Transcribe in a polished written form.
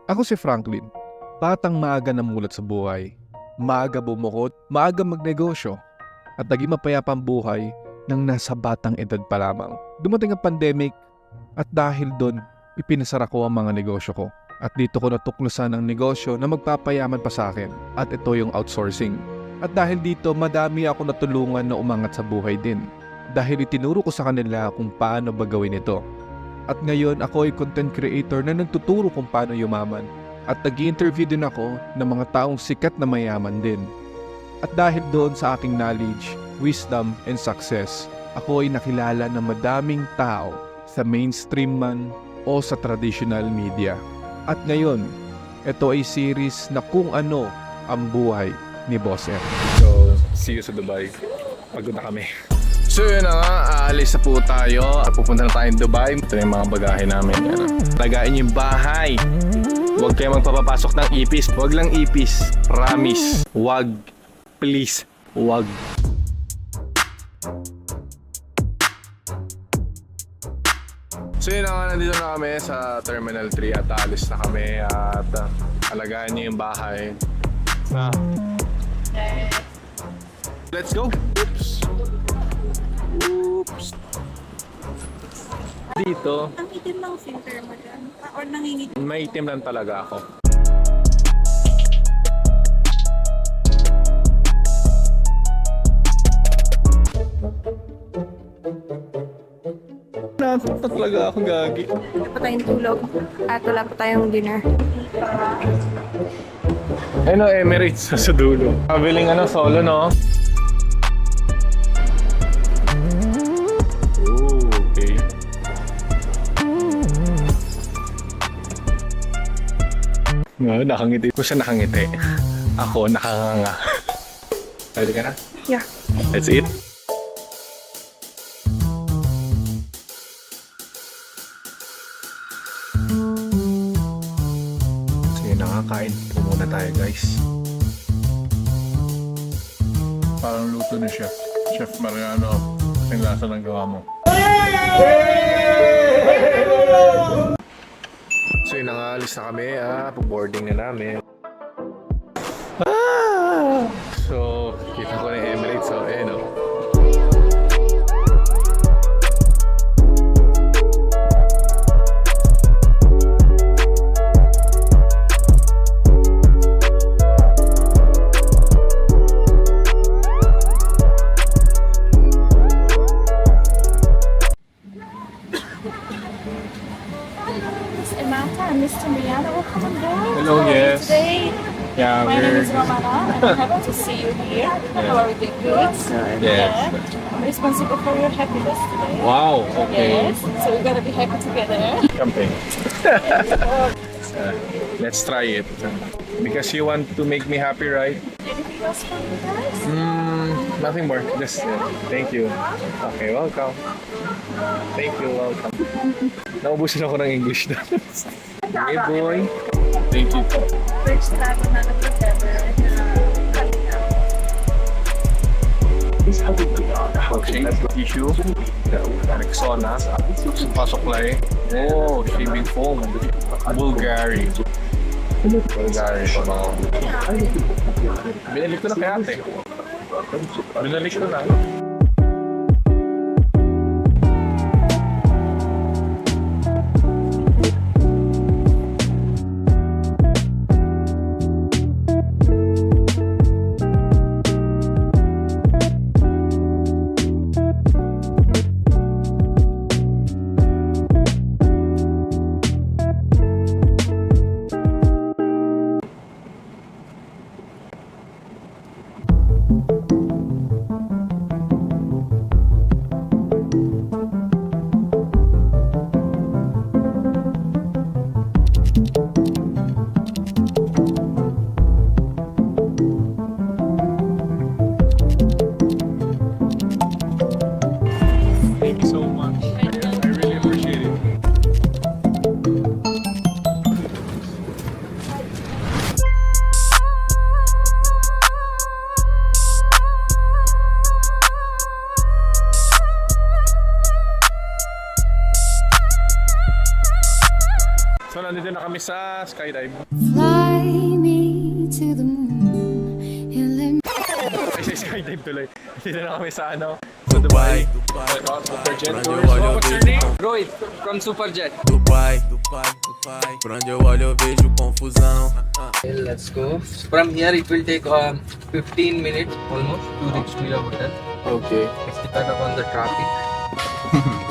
Ako si Franklin, batang maaga namulat sa buhay, maaga bumukod, maaga magnegosyo, at naging mapayapang buhay nang nasa batang edad pa lamang. Dumating ang pandemic at dahil doon, ipinasara ko ang mga negosyo ko. At dito ko natuklasan ang negosyo na magpapayaman pa sa akin at ito yung outsourcing. At dahil dito, madami ako natulungan na umangat sa buhay din. Dahil itinuro ko sa kanila kung paano ba gawin ito. At ngayon ako ay content creator na nagtuturo kung paano yumaman. At nag-i-interview din ako ng mga taong sikat na mayaman din. At dahil doon sa aking knowledge, wisdom, and success, ako ay nakilala ng madaming tao sa mainstream man o sa traditional media. At ngayon, ito ay series na kung ano ang buhay ni Boss M. So, see you sa Dubai. Pagod na kami. So yun na nga, aalis na po tayo. Pupunta na tayong Dubai. Ito na yung mga bagahe namin. Tagain yung bahay. Huwag kayo magpapapasok ng ipis. Huwag lang ipis. Promise. Huwag. Please. Huwag. So yun na nga, nandito na kami sa Terminal 3 at aalis na kami. At alagaan niyo yung bahay. Let's go. Oops. Dito, Ang itim ng filter mo dyan? Or nangingit? may itim lang talaga ako. Nakakot na talaga ako, gagi. Wala pa tayong tulog. At wala pa tayong dinner. Ano, Emirates sa dulo. Kabiling solo, no? Okay. Nakangiti. Kung siya nakangiti, ako nakanganga. Pwede ka na? Yeah. Let's eat. Sige, nakakain po muna tayo, guys. Parang luto ni Chef. Chef Mariano, ang lasa ng gawa mo. So yun, nangalis na kami. Pag-boarding na namin. So, kita ko na yung Emirates. So, no. Amata and Mr. Mariano will come on board. Hello, yes. Today, Yeah, my name is Romana and I'm happy to see you here. How are you doing? Yes. I'm responsible for your happiness today. Wow, okay. Yes, so we're gonna be happy together. Camping. Let's try it. Because you want to make me happy, right? Anything else for you guys? Nothing more. Just thank you. Okay, welcome. Thank you, welcome. Naubusin ako ng English na. Hey, boy. Thank you. First time na together. Okay, tissue. Rexona. Pasuklay. Oh, shaving foam. Bulgari. Bulgari. Binalik ko na kay ate. Binalik ko na. Nandito na kami sa skydive. Fly me to the moon and let me Ay, sa skydive tuloy. Nandito na kami sa sa Dubai. Superjet Tours. What's your name? Rohit, from Superjet. Dubai, por onde eu olho eu vejo confusão. Let's go. From here it will take 15 minutes almost to reach to your hotel. Okay. It's depend upon the traffic.